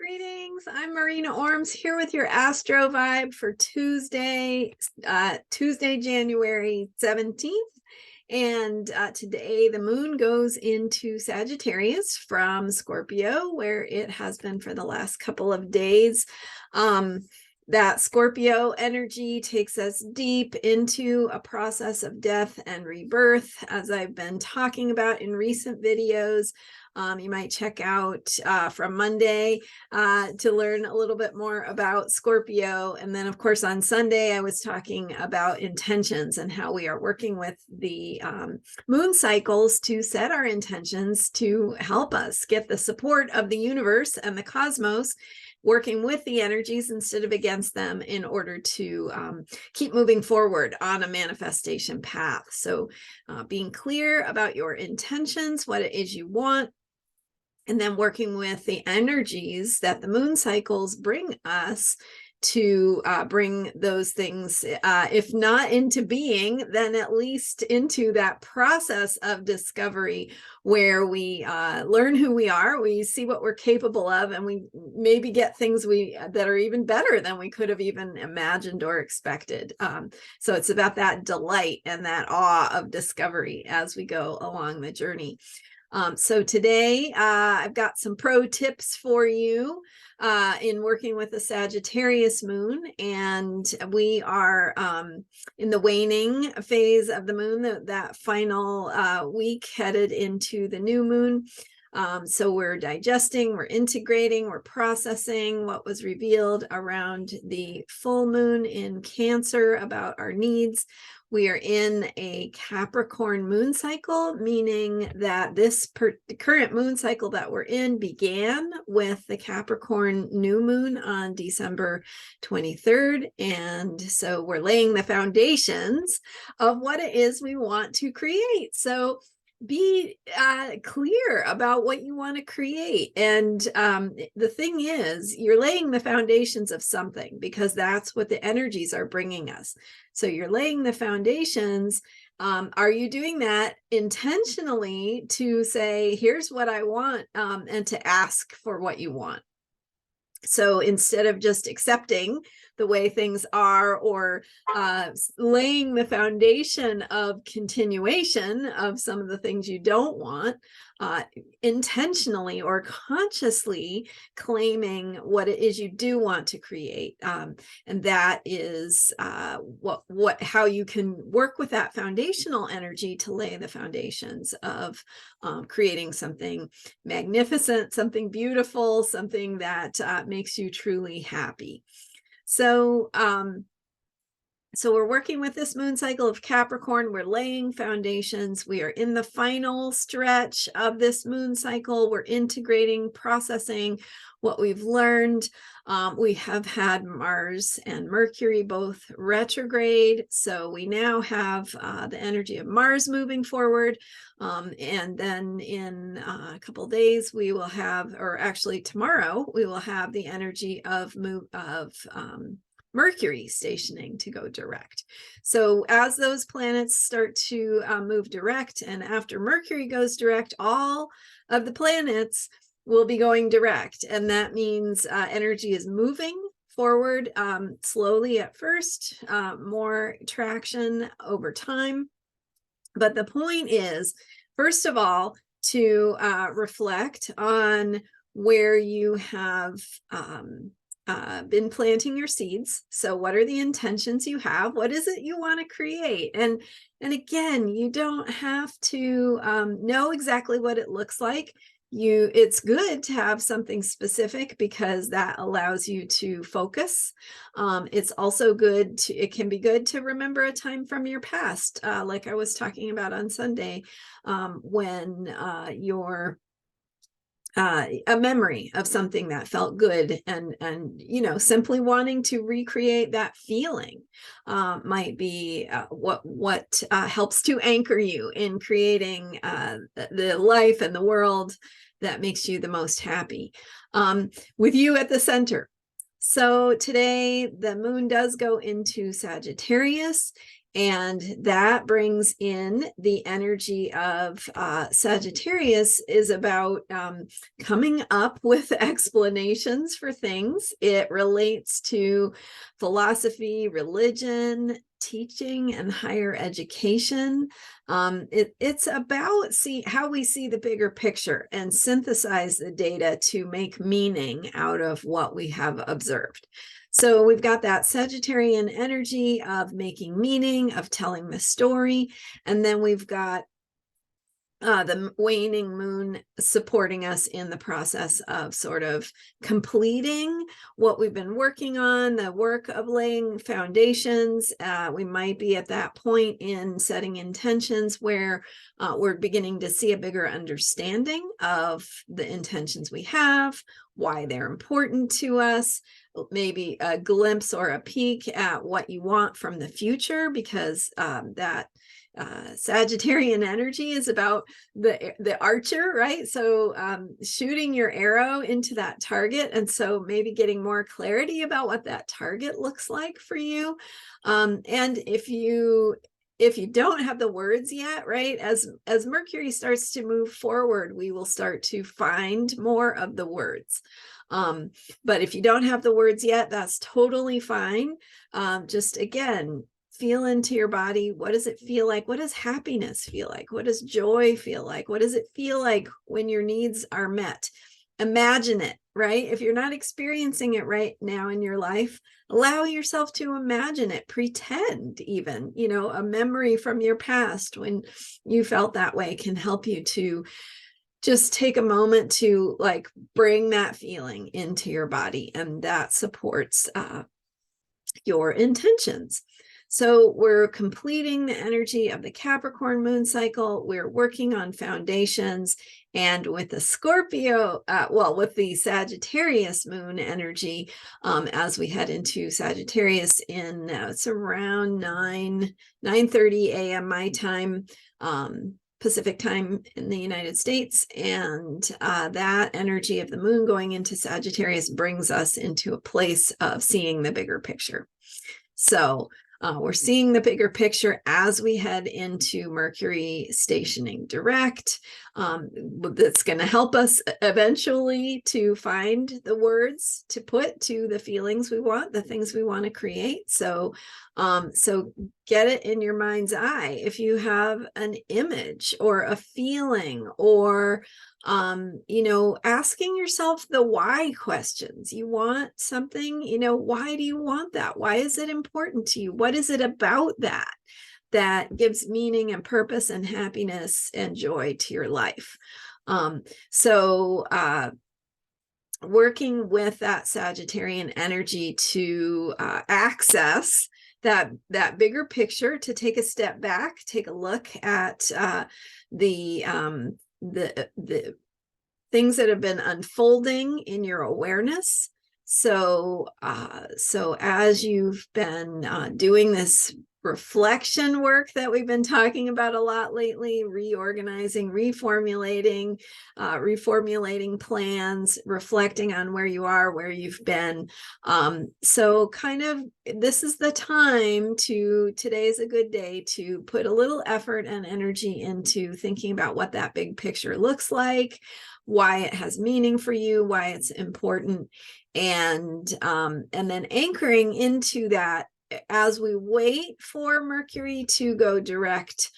Greetings. I'm Marina Ormes here with your Astro vibe for Tuesday, January 17th. And today the moon goes into Sagittarius from Scorpio, where it has been for the last couple of days. That Scorpio energy takes us deep into a process of death and rebirth, as I've been talking about in recent videos. You might check out from Monday to learn a little bit more about Scorpio. And then, of course, on Sunday, I was talking about intentions and how we are working with the moon cycles to set our intentions to help us get the support of the universe and the cosmos, working with the energies instead of against them in order to keep moving forward on a manifestation path. So being clear about your intentions, what it is you want, and then working with the energies that the moon cycles bring us to bring those things, if not into being, then at least into that process of discovery where we learn who we are, we see what we're capable of, and we maybe get things that are even better than we could have even imagined or expected. So it's about that delight and that awe of discovery as we go along the journey. So today I've got some pro tips for you in working with the Sagittarius moon, and we are in the waning phase of the moon, that final week headed into the new moon. So we're digesting, we're integrating, we're processing what was revealed around the full moon in Cancer about our needs. We are in a Capricorn moon cycle, meaning that this current moon cycle that we're in began with the Capricorn new moon on December 23rd. And so we're laying the foundations of what it is we want to create. So be clear about what you want to create. And the thing is, you're laying the foundations of something because that's what the energies are bringing us. So you're laying the foundations. Are you doing that intentionally to say, here's what I want, and to ask for what you want? So instead of just accepting the way things are, or laying the foundation of continuation of some of the things you don't want, intentionally or consciously claiming what it is you do want to create. And that is how you can work with that foundational energy to lay the foundations of creating something magnificent, something beautiful, something that makes you truly happy. So we're working with this moon cycle of Capricorn. We're laying foundations. We are in the final stretch of this moon cycle. We're integrating, processing what we've learned. We have had Mars and Mercury both retrograde. So we now have the energy of Mars moving forward. And then in a couple of days, we will have, or actually tomorrow, we will have the energy of Mercury stationing to go direct. So as those planets start to move direct, and after Mercury goes direct, all of the planets will be going direct. And that means energy is moving forward slowly at first, more traction over time. But the point is, first of all, to reflect on where you have been planting your seeds. So what are the intentions you have? What is it you want to create? And again, you don't have to know exactly what it looks like. It's good to have something specific because that allows you to focus. It's also it can be good to remember a time from your past, like I was talking about on Sunday, when you're a memory of something that felt good, and simply wanting to recreate that feeling might be what helps to anchor you in creating the life and the world that makes you the most happy, with you at the center. So today the moon does go into Sagittarius, And that brings in the energy of Sagittarius is about coming up with explanations for things. It relates to philosophy, religion, teaching, and higher education. It's about how we see the bigger picture and synthesize the data to make meaning out of what we have observed. So we've got that Sagittarian energy of making meaning, of telling the story. And then we've got the waning moon supporting us in the process of sort of completing what we've been working on, the work of laying foundations. We might be at that point in setting intentions where we're beginning to see a bigger understanding of the intentions we have, why they're important to us, maybe a glimpse or a peek at what you want from the future, because that Sagittarian energy is about the archer, right? So shooting your arrow into that target, and so maybe getting more clarity about what that target looks like for you. And if you don't have the words yet, right, as Mercury starts to move forward, we will start to find more of the words. But if you don't have the words yet, that's totally fine. Just again, feel into your body. What does it feel like? What does happiness feel like? What does joy feel like? What does it feel like when your needs are met? Imagine it, right? If you're not experiencing it right now in your life, allow yourself to imagine it. Pretend even, a memory from your past when you felt that way can help you to just take a moment to bring that feeling into your body, and that supports your intentions. So we're completing the energy of the Capricorn moon cycle. We're working on foundations. And with the Scorpio, with the Sagittarius moon energy, as we head into Sagittarius it's around 9:30 a.m. my time, Pacific time in the United States. And that energy of the moon going into Sagittarius brings us into a place of seeing the bigger picture. So we're seeing the bigger picture as we head into Mercury stationing direct. That's going to help us eventually to find the words to put to the feelings we want, the things we want to create. So get it in your mind's eye. If you have an image or a feeling, or asking yourself the why questions. You want something, why do you want that? Why is it important to you? What is it about that gives meaning and purpose and happiness and joy to your life? Working with that Sagittarian energy to access that bigger picture, to take a step back, take a look at the things that have been unfolding in your awareness. So as you've been doing this reflection work that we've been talking about a lot lately, reorganizing, reformulating plans, reflecting on where you are, where you've been. So kind of this is the time today is a good day to put a little effort and energy into thinking about what that big picture looks like, why it has meaning for you, why it's important, and then anchoring into that as we wait for Mercury to go direct,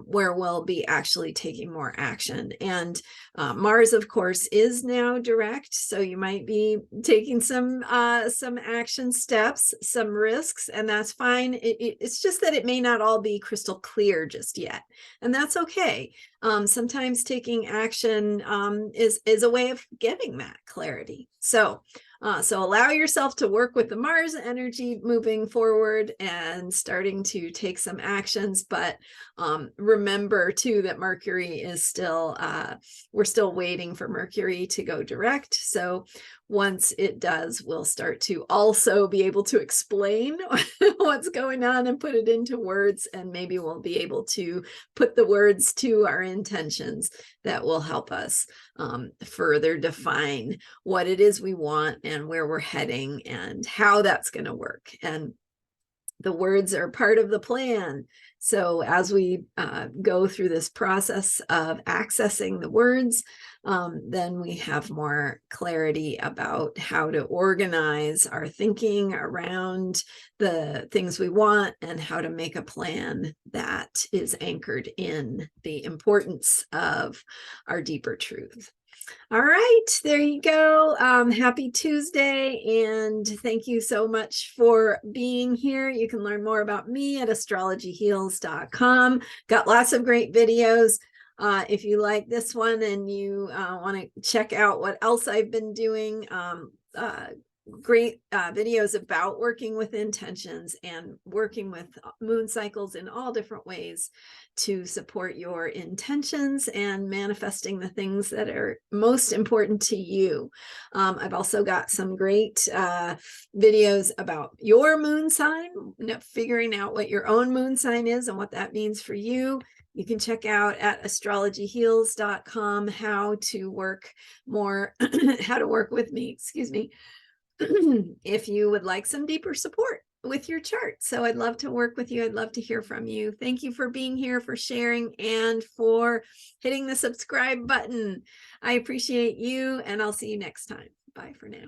where we'll be actually taking more action. And Mars, of course, is now direct, so you might be taking some action steps, some risks, and that's fine. It's just that it may not all be crystal clear just yet, and that's okay. Sometimes taking action is a way of getting that clarity. So allow yourself to work with the Mars energy moving forward and starting to take some actions, but remember too that Mercury is still, we're still waiting for Mercury to go direct. So once it does, we'll start to also be able to explain what's going on and put it into words, and maybe we'll be able to put the words to our intentions that will help us further define what it is we want and where we're heading and how that's going to work. And The words are part of the plan. So as we go through this process of accessing the words, then we have more clarity about how to organize our thinking around the things we want and how to make a plan that is anchored in the importance of our deeper truth. All right, there you go. Happy Tuesday, and thank you so much for being here. You can learn more about me at astrologyheals.com. Got lots of great videos. If you like this one and you want to check out what else I've been doing, great videos about working with intentions and working with moon cycles in all different ways to support your intentions and manifesting the things that are most important to you. I've also got some great videos about your moon sign, figuring out what your own moon sign is and what that means for you. You can check out at astrologyheals.com how to work more, how to work with me, excuse me, if you would like some deeper support with your chart. So I'd love to work with you. I'd love to hear from you. Thank you for being here, for sharing, and for hitting the subscribe button. I appreciate you, and I'll see you next time. Bye for now.